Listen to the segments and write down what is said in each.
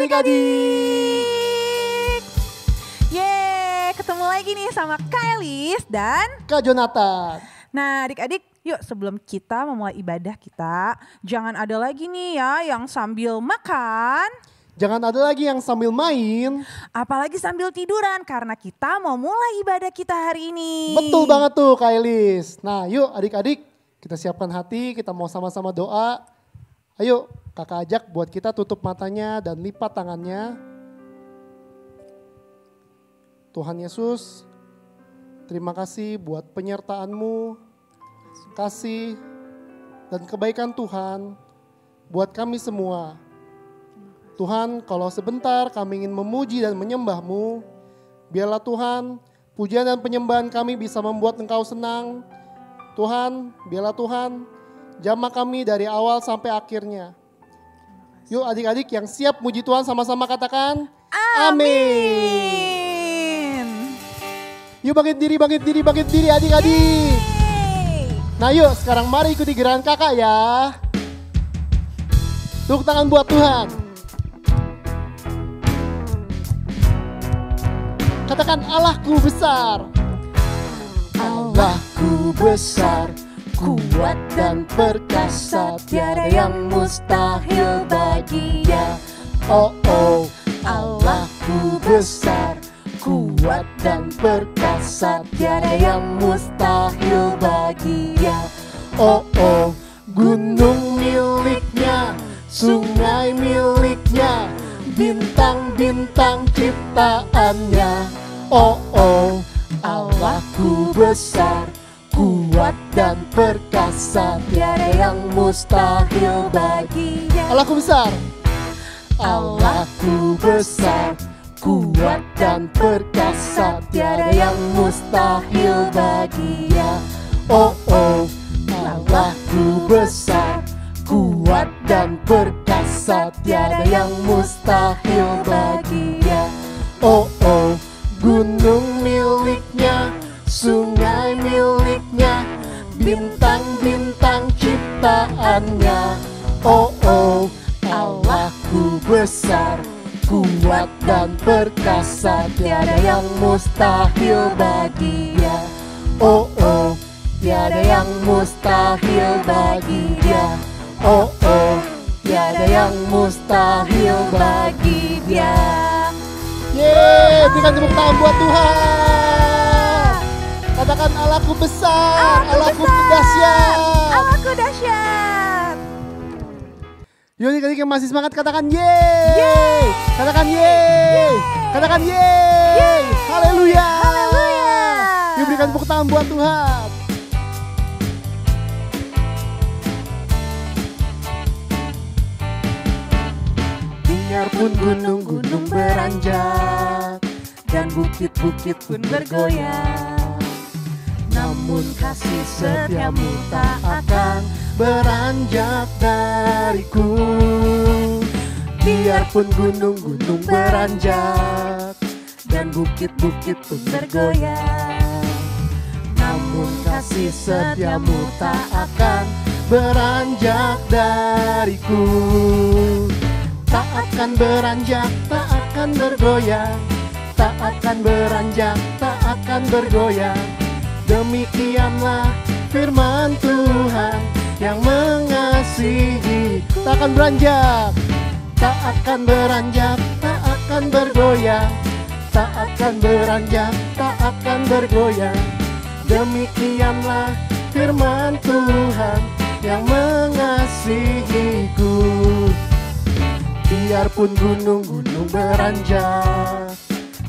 adik-adik. Yeay, ketemu lagi nih sama Kak Elis dan Kak Jonathan. Nah adik-adik, yuk sebelum kita memulai ibadah kita, jangan ada lagi nih ya yang sambil makan. Jangan ada lagi yang sambil main. Apalagi sambil tiduran karena kita mau mulai ibadah kita hari ini. Betul banget tuh Kak Elis. Nah yuk adik-adik kita siapkan hati, kita mau sama-sama doa. Ayo kakak ajak buat kita tutup matanya dan lipat tangannya. Tuhan Yesus, terima kasih buat penyertaan-Mu, kasih dan kebaikan Tuhan buat kami semua. Tuhan, kalau sebentar kami ingin memuji dan menyembah-Mu, biarlah Tuhan, pujian dan penyembahan kami bisa membuat Engkau senang. Tuhan, biarlah Tuhan, jamah kami dari awal sampai akhirnya. Yuk adik-adik yang siap muji Tuhan sama-sama katakan, amin. Yuk bangkit diri adik-adik. Nah yuk sekarang mari ikuti gerakan kakak ya. Tepuk tangan buat Tuhan. Katakan Allahku besar. Allahku besar, kuat dan perkasa, tiada yang mustahil baginya. Oh oh, Allahku besar, kuat dan perkasa, tiada yang mustahil baginya. Oh oh, gunung miliknya, sungai miliknya, bintang-bintang ciptaannya. Oh oh, Allahku besar, kuat dan perkasa, tiada yang mustahil baginya. Allahku besar, Allahku besar, kuat dan perkasa, tiada yang mustahil baginya. Oh oh, Allahku besar, kuat dan perkasa, tiada yang mustahil baginya. Oh oh, gunung miliknya, sungai miliknya, bintang-bintang ciptaannya. Oh oh, Allahku besar, kuat dan perkasa, tiada yang mustahil baginya. Oh oh, tiada yang mustahil baginya. Oh oh, tiada yang mustahil bagi Dia. Yeay, berikan tepuk tangan buat Tuhan. Katakan Allahku besar, Allahku dahsyat. Allahku dahsyat. Yuk adik-adik yang masih semangat katakan yeay. Katakan yeay. Katakan yeay. Haleluya. Haleluya. Yuk berikan tepuk tangan buat Tuhan. Biarpun gunung-gunung beranjak dan bukit-bukit pun bergoyang, namun kasih setiamu tak akan beranjak dariku. Biarpun gunung-gunung beranjak dan bukit-bukit pun bergoyang, namun kasih setiamu tak akan beranjak dariku. Tak akan beranjak, tak akan bergoyang, tak akan beranjak, tak akan bergoyang. Demikianlah firman Tuhan yang mengasihi. Tak akan beranjak, tak akan beranjak, tak akan bergoyang, tak akan beranjak, tak akan bergoyang. Demikianlah firman Tuhan yang mengasihiku. Biarpun gunung-gunung beranjak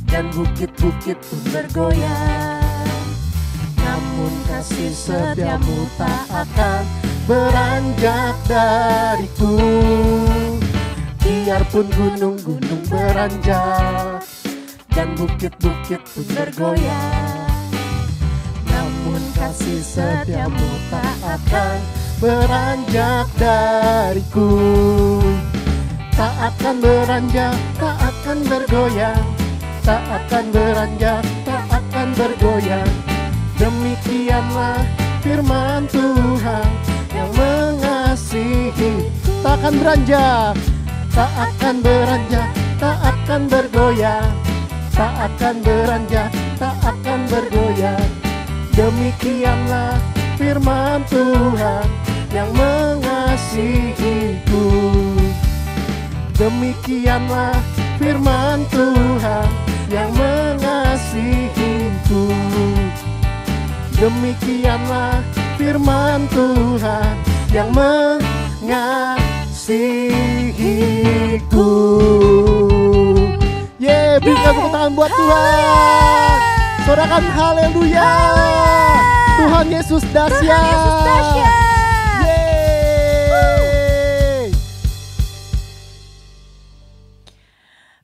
dan bukit-bukit pun bergoyang, namun kasih setiamu tak akan beranjak dariku. Biarpun gunung-gunung beranjak dan bukit-bukit pun bergoyang, namun kasih setiamu tak akan beranjak dariku. Tak akan beranjak, tak akan bergoyang, tak akan beranjak, tak akan bergoyang. Demikianlah firman Tuhan yang mengasihi. Tak akan beranjak, tak akan beranjak, tak akan bergoyang, tak akan beranjak, tak akan bergoyang. Demikianlah firman Tuhan yang mengasihiku. Demikianlah firman Tuhan yang mengasihiku. Demikianlah firman Tuhan yang mengasihiku. Berikan tepuk tangan buat Tuhan. Sorakan haleluya. Tuhan Yesus dahsyat.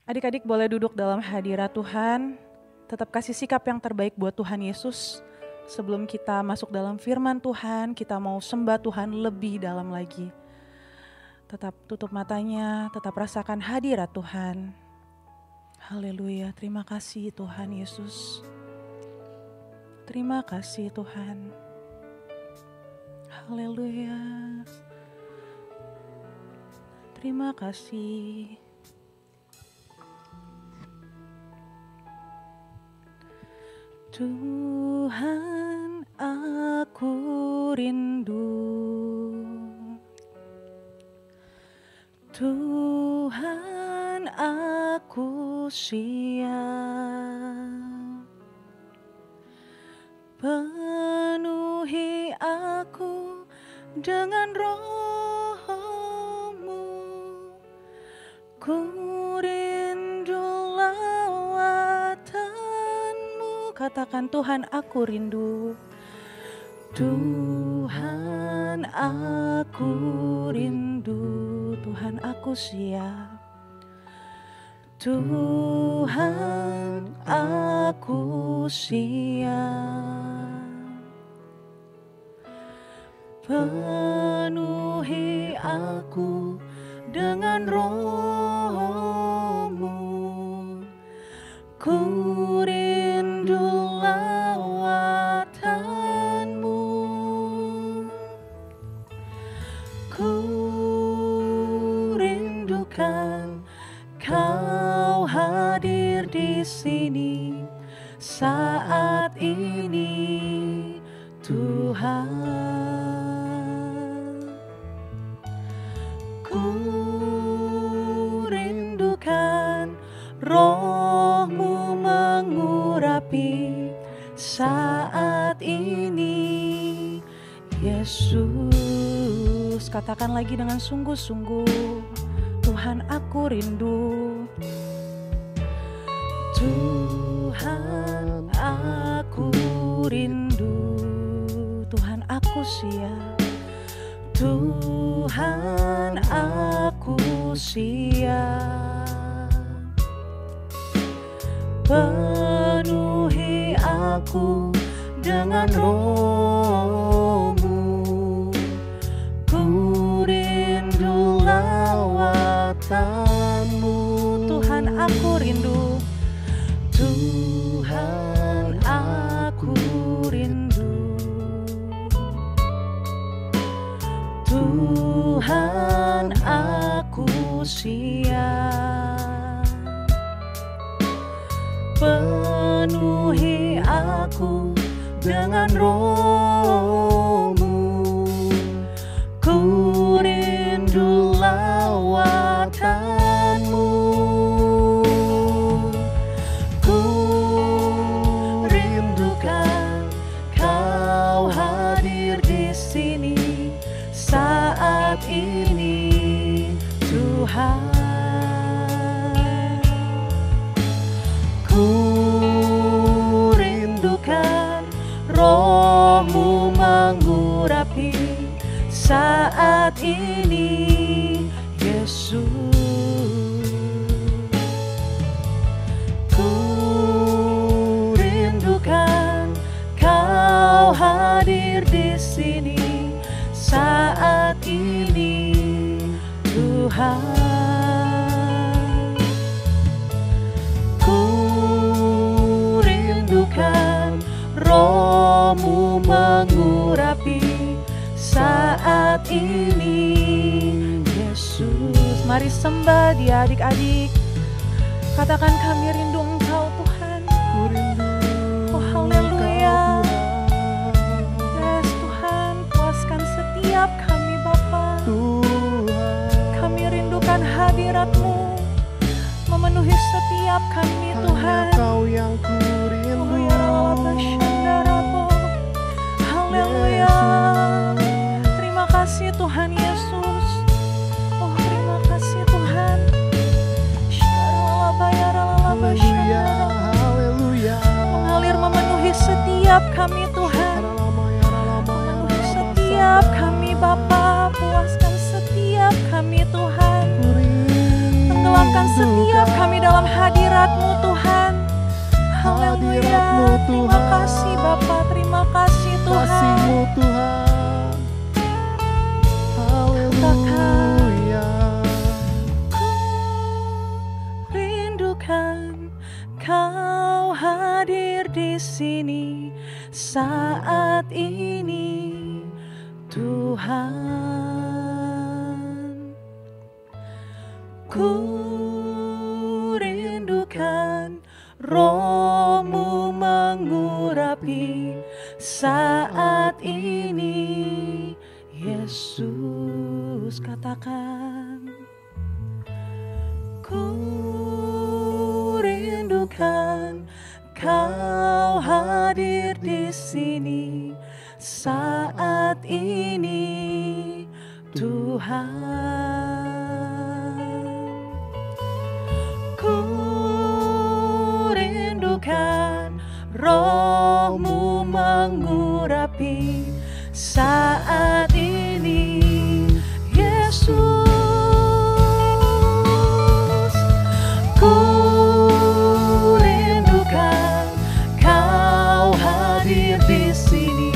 Adik-adik boleh duduk dalam hadirat Tuhan. Tetap kasih sikap yang terbaik buat Tuhan Yesus. Sebelum kita masuk dalam firman Tuhan, kita mau sembah Tuhan lebih dalam lagi. Tetap tutup matanya, tetap rasakan hadirat Tuhan. Haleluya, terima kasih Tuhan Yesus. Terima kasih Tuhan. Haleluya. Terima kasih. Tuhan, aku rindu. Tuhan, aku siap. Penuhi aku dengan Roh-Mu. Ku rindu lawatan-Mu. Katakan, Tuhan, aku rindu. Tuhan, aku rindu. Tuhan, aku siap. Tuhan, aku siap. Penuhi aku dengan Roh-Mu. Ku rindu lawatan-Mu. Ku rindukan Kau hadir di sini saat ini, Tuhan. Ku rindukan Roh-Mu mengurapi saat ini, Yesus. Katakan lagi dengan sungguh-sungguh, Tuhan, aku rindu. Tuhan, aku rindu. Tuhan, aku siap. Tuhan, aku siap. Penuhi aku dengan Roh-Mu. Ku rindu lawatan-Mu. Tuhan, aku rindu. Tuhan, aku rindu. Tuhan, aku siap. Penuhi aku dengan Roh-Mu. Ku rindu lawatan-Mu. Ku rindukan Kau hadir di sini saat ini, Tuhan. Ku rindukan Roh-Mu mengurapi saat ini, Yesus. Ku rindukan Kau hadir di sini saat ini, Tuhan. Ku rindukan Roh-Mu mengurapi saat ini, Yesus. Mari sembah Dia, adik-adik. Katakan kami rindu Engkau Tuhan. Ku rindu Oh haleluya. Engkau Tuhan. Yes Tuhan, puaskan setiap kami Bapa. Tuhan, Kami rindukan hadirat-Mu memenuhi setiap kami hanya Tuhan. Kau yang ku rindu. Oh ya Allah, Shandarabo. Haleluya. Terima kasih Tuhan Yesus. Oh terima kasih Tuhan. Haleluya, haleluya. Mengalir memenuhi setiap kami Tuhan. Memenuhi setiap kami Bapa. Puaskan setiap kami Tuhan. Tenggelamkan setiap kami dalam hadirat-Mu Tuhan. Haleluya. Hadirat-Mu, Terima Tuhan. kasih Bapa. Terima kasih Tuhan. Kasih-Mu Tuhan. Haleluya. Rindukan Kau hadir di sini saat ini Tuhan. Ku rindukan Roh-Mu mengurapi saat ini Yesus. Katakan ku rindukan Kau hadir di sini saat ini Tuhan. Ku rindukan Roh-Mu mengurapi saat ini Yesus. Ku rindukan Kau hadir di sini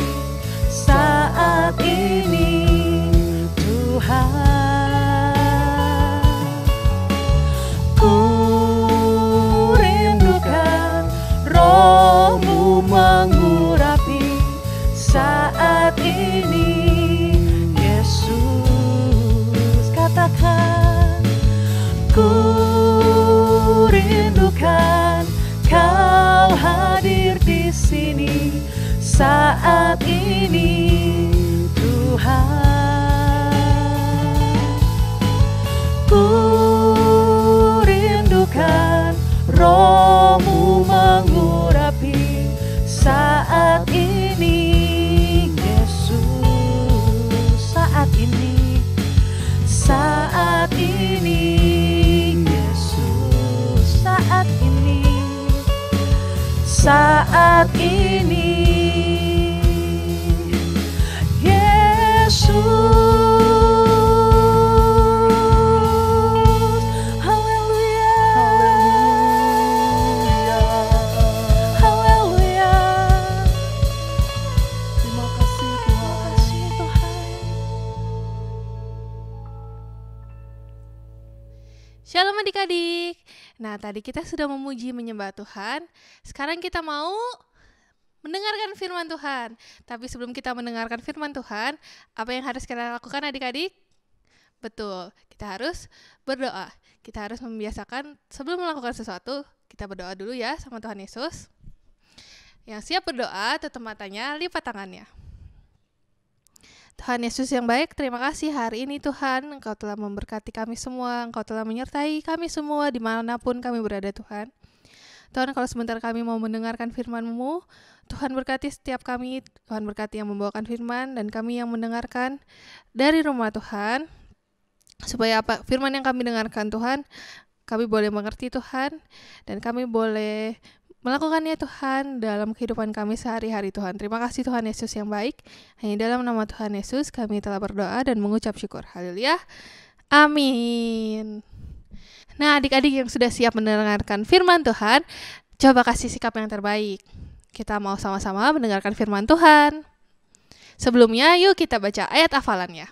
saat ini Tuhan. Ku rindukan Roh-Mu mengurapi saat ini Yesus. Katakan ku rindukan Kau hadir di sini saat ini Tuhan. Ku rindukan Roh-Mu mengurapi saat ini Yesus. Saat ini, saat ini Yesus. Saat ini, saat ini Yesus. Haleluya. Haleluya. Terima kasih Tuhan. Kasih Tuhan. Shalom adik-adik. Nah, tadi kita sudah memuji menyembah Tuhan. Sekarang kita mau mendengarkan firman Tuhan. Tapi sebelum kita mendengarkan firman Tuhan, apa yang harus kita lakukan adik-adik? Betul, kita harus berdoa. Kita harus membiasakan sebelum melakukan sesuatu, kita berdoa dulu ya sama Tuhan Yesus. Yang siap berdoa, tutup matanya, lipat tangannya. Tuhan Yesus yang baik, terima kasih hari ini Tuhan, Engkau telah memberkati kami semua, Engkau telah menyertai kami semua dimanapun kami berada Tuhan. Tuhan, kalau sebentar kami mau mendengarkan firman-Mu, Tuhan berkati setiap kami, Tuhan berkati yang membawakan firman dan kami yang mendengarkan dari rumah Tuhan, supaya apa firman yang kami dengarkan Tuhan, kami boleh mengerti Tuhan, dan kami boleh melakukannya Tuhan dalam kehidupan kami sehari-hari Tuhan. Terima kasih Tuhan Yesus yang baik. Hanya dalam nama Tuhan Yesus kami telah berdoa dan mengucap syukur. Haleluya. Amin. Nah, adik-adik yang sudah siap mendengarkan firman Tuhan, coba kasih sikap yang terbaik. Kita mau sama-sama mendengarkan firman Tuhan. Sebelumnya, yuk kita baca ayat hafalannya.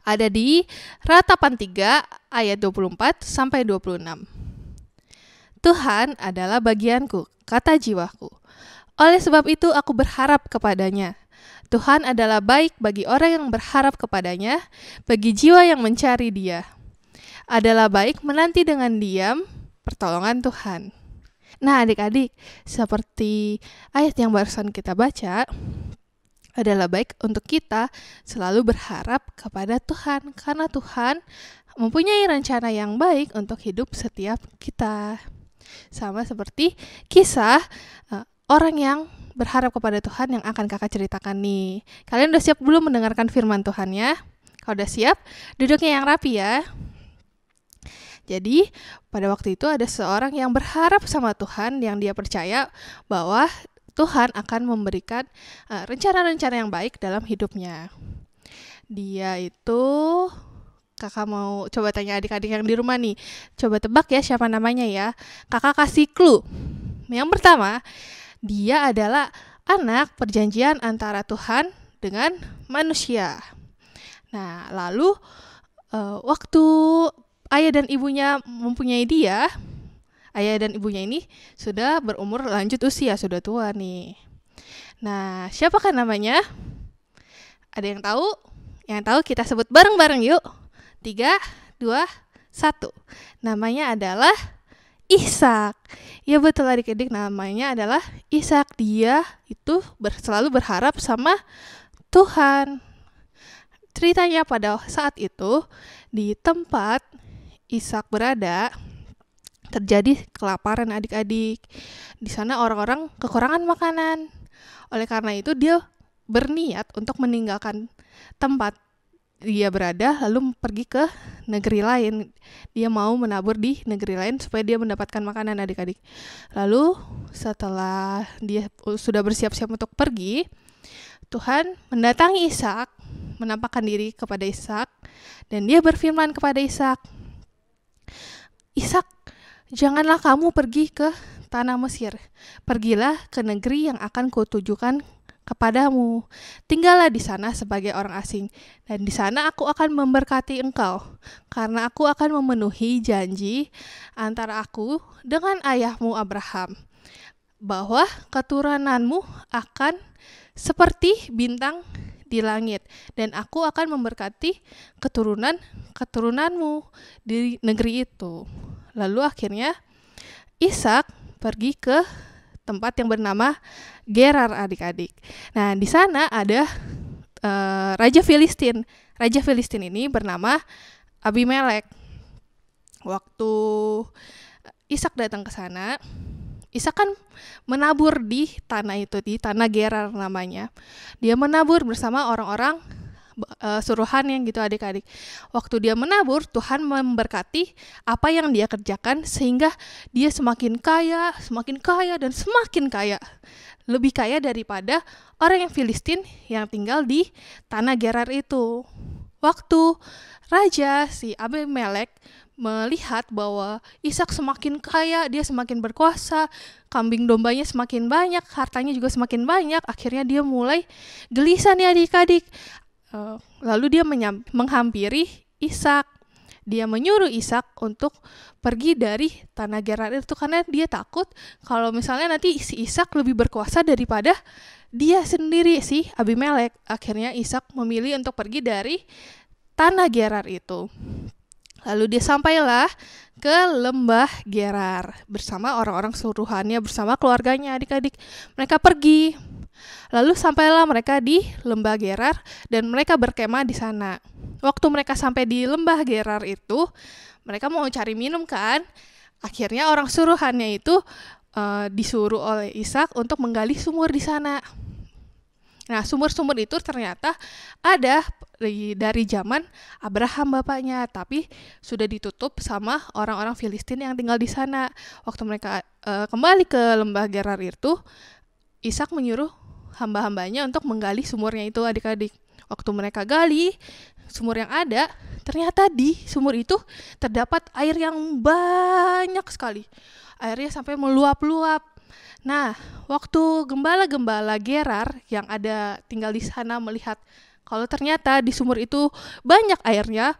Ada di Ratapan 3 ayat 24 sampai 26. Tuhan adalah bagianku, kata jiwaku. Oleh sebab itu aku berharap kepadanya. Tuhan adalah baik bagi orang yang berharap kepadanya, bagi jiwa yang mencari Dia. Adalah baik menanti dengan diam pertolongan Tuhan. Nah adik-adik, seperti ayat yang barusan kita baca, adalah baik untuk kita selalu berharap kepada Tuhan, karena Tuhan mempunyai rencana yang baik untuk hidup setiap kita. Sama seperti kisah orang yang berharap kepada Tuhan yang akan kakak ceritakan nih. Kalian udah siap belum mendengarkan firman Tuhan ya? Kalau udah siap, duduknya yang rapi ya. Jadi pada waktu itu ada seorang yang berharap sama Tuhan, yang dia percaya bahwa Tuhan akan memberikan rencana-rencana yang baik dalam hidupnya. Dia itu, kakak mau coba tanya adik-adik yang di rumah nih, coba tebak ya siapa namanya ya. Kakak kasih clue. Yang pertama, dia adalah anak perjanjian antara Tuhan dengan manusia. Nah lalu waktu ayah dan ibunya mempunyai dia, ayah dan ibunya ini sudah berumur lanjut usia, sudah tua nih. Nah, siapakah namanya? Ada yang tahu? Yang tahu kita sebut bareng-bareng yuk. 3, 2, 1. Namanya adalah Ishak. Ya betul adik-adik, namanya adalah Ishak. Dia itu selalu berharap sama Tuhan. Ceritanya pada saat itu, di tempat Ishak berada, terjadi kelaparan adik-adik. Di sana orang-orang kekurangan makanan. Oleh karena itu dia berniat untuk meninggalkan tempat dia berada lalu pergi ke negeri lain. Dia mau menabur di negeri lain supaya dia mendapatkan makanan adik-adik. Lalu setelah dia sudah bersiap-siap untuk pergi, Tuhan mendatangi Ishak, menampakkan diri kepada Ishak, dan dia berfirman kepada Ishak, Ishak, janganlah kamu pergi ke tanah Mesir. Pergilah ke negeri yang akan kutujukan kepadamu. Tinggallah di sana sebagai orang asing. Dan di sana aku akan memberkati engkau. Karena aku akan memenuhi janji antara aku dengan ayahmu Abraham. Bahwa keturunanmu akan seperti bintang di langit. Dan aku akan memberkati keturunanmu di negeri itu. Lalu akhirnya Ishak pergi ke tempat yang bernama Gerar adik-adik. Nah di sana ada Raja Filistin. Raja Filistin ini bernama Abimelek. Waktu Ishak datang ke sana, Ishak kan menabur di tanah itu, di tanah Gerar namanya. Dia menabur bersama orang-orang suruhan yang gitu adik-adik. Waktu dia menabur, Tuhan memberkati apa yang dia kerjakan sehingga dia semakin kaya dan semakin kaya. Lebih kaya daripada orang yang Filistin yang tinggal di tanah Gerar itu. Waktu raja si Abimelek melihat bahwa Ishak semakin kaya, dia semakin berkuasa, kambing dombanya semakin banyak, hartanya juga semakin banyak, akhirnya dia mulai gelisah nih adik-adik. Lalu dia menghampiri Ishak. Dia menyuruh Ishak untuk pergi dari tanah Gerar itu karena dia takut kalau misalnya nanti si Ishak lebih berkuasa daripada dia sendiri, si Abimelek. Akhirnya Ishak memilih untuk pergi dari tanah Gerar itu. Lalu dia sampailah ke lembah Gerar bersama orang-orang suruhannya, bersama keluarganya adik-adik. Mereka pergi. Lalu sampailah mereka di lembah Gerar dan mereka berkemah di sana. Waktu mereka sampai di lembah Gerar itu, mereka mau cari minum kan. Akhirnya orang suruhannya itu disuruh oleh Ishak untuk menggali sumur di sana. Nah, sumur-sumur itu ternyata ada dari zaman Abraham bapaknya, tapi sudah ditutup sama orang-orang Filistin yang tinggal di sana. Waktu mereka kembali ke lembah Gerar itu, Ishak menyuruh hamba-hambanya untuk menggali sumurnya itu adik-adik. Waktu mereka gali sumur yang ada, ternyata di sumur itu terdapat air yang banyak sekali. Airnya sampai meluap-luap. Nah, waktu gembala-gembala Gerar yang ada tinggal di sana melihat kalau ternyata di sumur itu banyak airnya,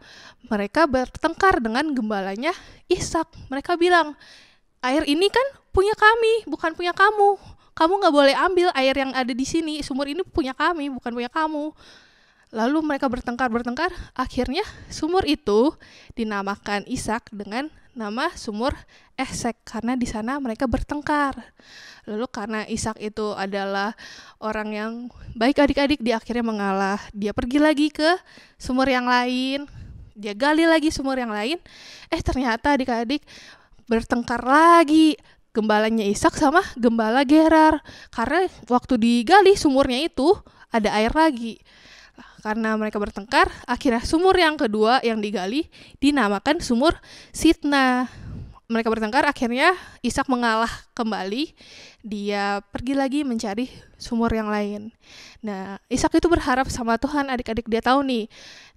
mereka bertengkar dengan gembalanya Ishak. Mereka bilang, air ini kan punya kami, bukan punya kamu. Kamu nggak boleh ambil air yang ada di sini. Sumur ini punya kami, bukan punya kamu. Lalu mereka bertengkar. Akhirnya sumur itu dinamakan Ishak dengan nama sumur Esek karena di sana mereka bertengkar. Lalu karena Ishak itu adalah orang yang baik adik-adik, dia akhirnya mengalah. Dia pergi lagi ke sumur yang lain, dia gali lagi sumur yang lain. Ternyata adik-adik bertengkar lagi gembalanya Ishak sama gembala Gerar. Karena waktu digali sumurnya itu ada air lagi. Karena mereka bertengkar, akhirnya sumur yang kedua yang digali dinamakan sumur Sitna. Mereka bertengkar, akhirnya Ishak mengalah kembali. Dia pergi lagi mencari sumur yang lain. Nah, Ishak itu berharap sama Tuhan, adik-adik dia tahu nih,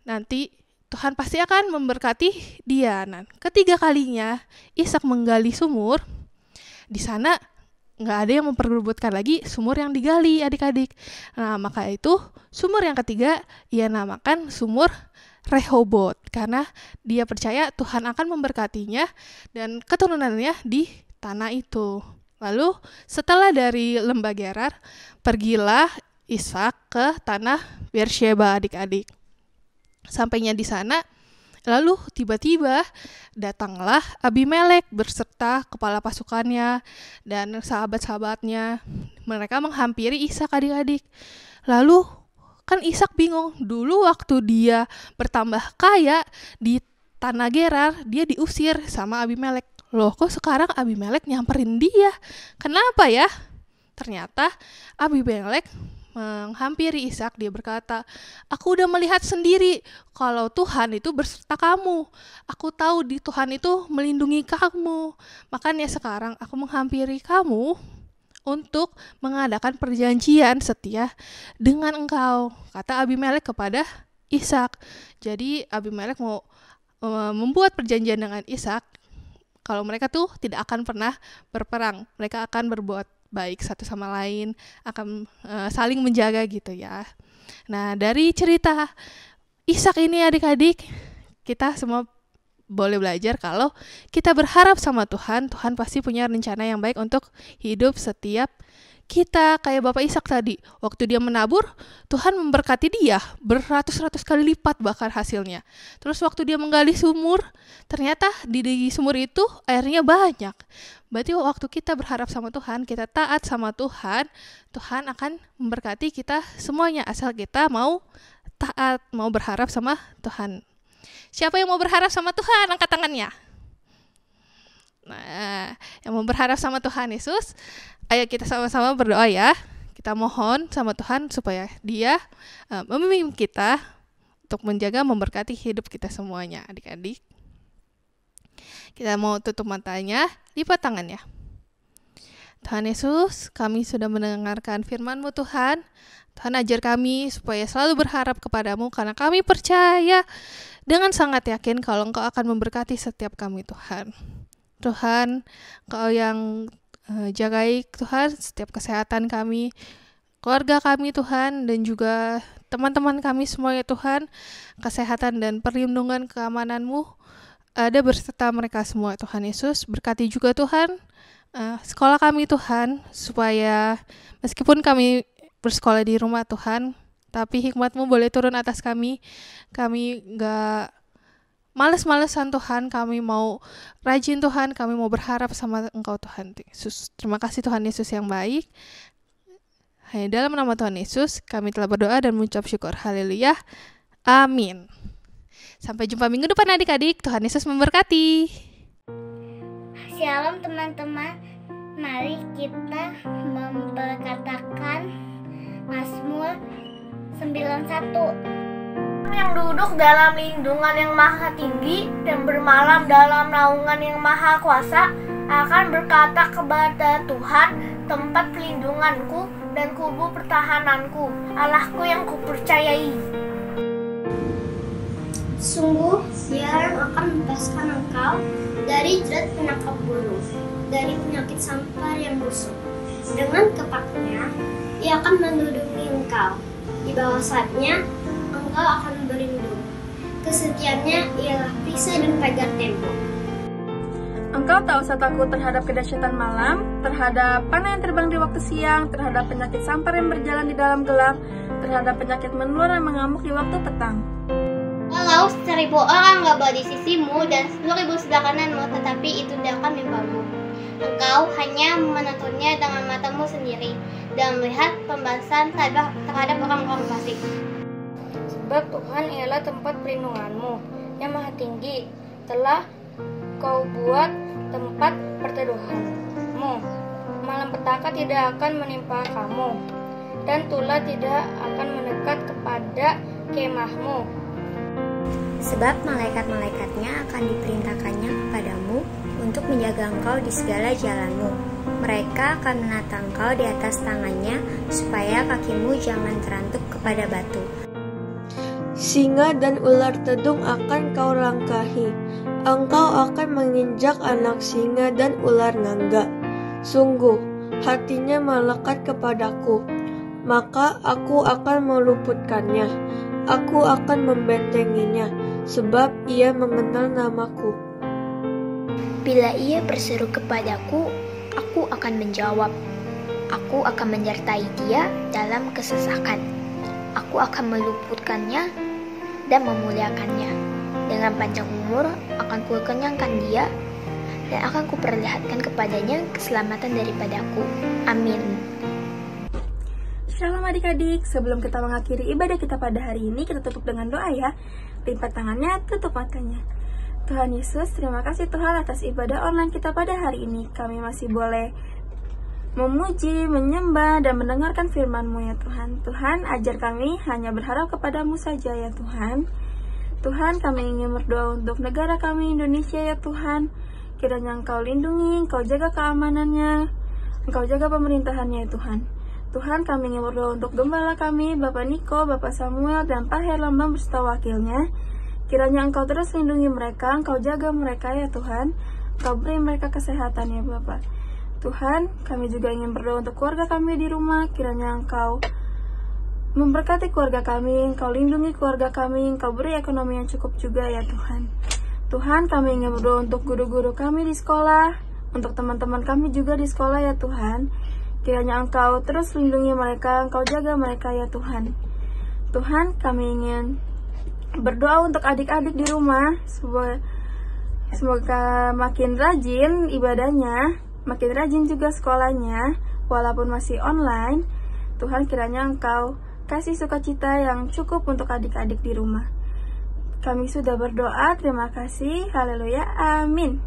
nanti Tuhan pasti akan memberkati dia. Nah, ketiga kalinya Ishak menggali sumur, di sana nggak ada yang memperebutkan lagi sumur yang digali, adik-adik. Nah, maka itu sumur yang ketiga ia namakan sumur Rehobot, karena dia percaya Tuhan akan memberkatinya dan keturunannya di tanah itu. Lalu setelah dari lembah Gerar, pergilah Ishak ke tanah Beersheba, adik-adik. Sampainya di sana, lalu tiba-tiba datanglah Abimelek berserta kepala pasukannya dan sahabat-sahabatnya. Mereka menghampiri Ishak, adik-adik. Lalu kan Ishak bingung, dulu waktu dia bertambah kaya di tanah Gerar, dia diusir sama Abimelek. Loh, kok sekarang Abimelek nyamperin dia? Kenapa ya? Ternyata Abimelek menghampiri Ishak, dia berkata, aku udah melihat sendiri kalau Tuhan itu berserta kamu. Aku tahu di Tuhan itu melindungi kamu. Makanya sekarang aku menghampiri kamu untuk mengadakan perjanjian setia dengan engkau, kata Abimelek kepada Ishak. Jadi Abimelek mau membuat perjanjian dengan Ishak kalau mereka tuh tidak akan pernah berperang, mereka akan berbuat baik satu sama lain, akan saling menjaga gitu ya. Nah, dari cerita Ishak ini adik-adik, kita semua boleh belajar kalau kita berharap sama Tuhan, Tuhan pasti punya rencana yang baik untuk hidup setiap kita. Kayak Bapak Ishak tadi, waktu dia menabur, Tuhan memberkati dia beratus-ratus kali lipat bahkan hasilnya. Terus waktu dia menggali sumur, ternyata di sumur itu airnya banyak. Berarti waktu kita berharap sama Tuhan, kita taat sama Tuhan, Tuhan akan memberkati kita semuanya asal kita mau taat, mau berharap sama Tuhan. Siapa yang mau berharap sama Tuhan? Angkat tangannya. Nah, yang mau berharap sama Tuhan Yesus, ayo kita sama-sama berdoa ya. Kita mohon sama Tuhan supaya Dia membimbing kita untuk menjaga, memberkati hidup kita semuanya, adik-adik. Kita mau tutup matanya, lipat tangannya. Tuhan Yesus, kami sudah mendengarkan firman-Mu Tuhan. Tuhan ajar kami supaya selalu berharap kepadamu karena kami percaya dengan sangat yakin kalau Engkau akan memberkati setiap kami Tuhan. Tuhan, Engkau yang jagai Tuhan setiap kesehatan kami, keluarga kami Tuhan, dan juga teman-teman kami semuanya Tuhan. Kesehatan dan perlindungan keamanan-Mu ada berserta mereka semua Tuhan Yesus. Berkati juga Tuhan sekolah kami Tuhan, supaya meskipun kami bersekolah di rumah Tuhan, tapi hikmat-Mu boleh turun atas kami. Kami gak males-malesan Tuhan, kami mau rajin Tuhan, kami mau berharap sama Engkau Tuhan Yesus. Terima kasih Tuhan Yesus yang baik. Hanya dalam nama Tuhan Yesus kami telah berdoa dan mengucap syukur. Haleluya. Amin. Sampai jumpa minggu depan adik-adik. Tuhan Yesus memberkati. Shalom teman-teman. Mari kita memperkatakan Mazmur 91. Yang duduk dalam lindungan yang maha tinggi dan bermalam dalam naungan yang maha kuasa akan berkata kepada Tuhan, tempat pelindunganku dan kubu pertahananku, Allahku yang kupercayai. Sungguh Dia akan membebaskan engkau dari jerat penangkap burung, dari penyakit sampar yang busuk. Dengan kepaknya Ia akan menduduki engkau, di bawah sayapnya engkau akan berlindung. Kesetiaannya ialah perisai dan pagar tembok. Engkau tahu takut terhadap kedahsyatan malam, terhadap panah yang terbang di waktu siang, terhadap penyakit sampar yang berjalan di dalam gelap, terhadap penyakit menular yang mengamuk di waktu petang. Walau 1000 orang gabah di sisimu dan 10.000 sebelah kananmu, tetapi itu tidak akan menimpamu. Engkau hanya menontonnya dengan matamu sendiri dan melihat pembalasan terhadap orang-orang fasik. Sebab Tuhan ialah tempat perlindunganmu yang maha tinggi, telah kau buat tempat perteduhanmu. Malapetaka tidak akan menimpa kamu, dan tulah tidak akan mendekat kepada kemahmu. Sebab malaikat-malaikatnya akan diperintahkannya kepadamu untuk menjaga engkau di segala jalanmu. Mereka akan menata engkau di atas tangannya, supaya kakimu jangan terantuk kepada batu. Singa dan ular tedung akan kau langkahi. Engkau akan menginjak anak singa dan ular ngangga. Sungguh, hatinya melekat kepadaku, maka aku akan meluputkannya. Aku akan membentenginya, sebab ia mengenal namaku. Bila ia berseru kepadaku, aku akan menjawab. Aku akan menyertai dia dalam kesesakan. Aku akan meluputkannya dan memuliakannya. Dengan panjang umur akan kukenyangkan dia, dan akan kuperlihatkan kepadanya keselamatan daripadaku. Amin. Shalom adik-adik, sebelum kita mengakhiri ibadah kita pada hari ini, kita tutup dengan doa ya. Lipat tangannya, tutup matanya. Tuhan Yesus, terima kasih Tuhan atas ibadah online kita pada hari ini. Kami masih boleh memuji, menyembah, dan mendengarkan firman-Mu ya Tuhan. Tuhan, ajar kami hanya berharap kepadamu saja ya Tuhan. Tuhan, kami ingin berdoa untuk negara kami Indonesia ya Tuhan. Kiranya Engkau lindungi, Engkau jaga keamanannya, Engkau jaga pemerintahannya ya Tuhan. Tuhan, kami ingin berdoa untuk gembala kami, Bapak Niko, Bapak Samuel, dan Pak Herlambang beserta wakilnya. Kiranya Engkau terus lindungi mereka, Engkau jaga mereka ya Tuhan. Engkau beri mereka kesehatan ya Bapak. Tuhan, kami juga ingin berdoa untuk keluarga kami di rumah. Kiranya Engkau memberkati keluarga kami, Engkau lindungi keluarga kami, Engkau beri ekonomi yang cukup juga ya Tuhan. Tuhan, kami ingin berdoa untuk guru-guru kami di sekolah, untuk teman-teman kami juga di sekolah ya Tuhan. Kiranya Engkau terus lindungi mereka, Engkau jaga mereka ya Tuhan. Tuhan, kami ingin berdoa untuk adik-adik di rumah. Semoga makin rajin ibadahnya, makin rajin juga sekolahnya, walaupun masih online. Tuhan, kiranya Engkau kasih sukacita yang cukup untuk adik-adik di rumah. Kami sudah berdoa, terima kasih, haleluya, amin.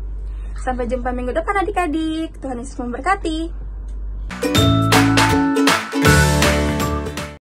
Sampai jumpa minggu depan adik-adik, Tuhan Yesus memberkati.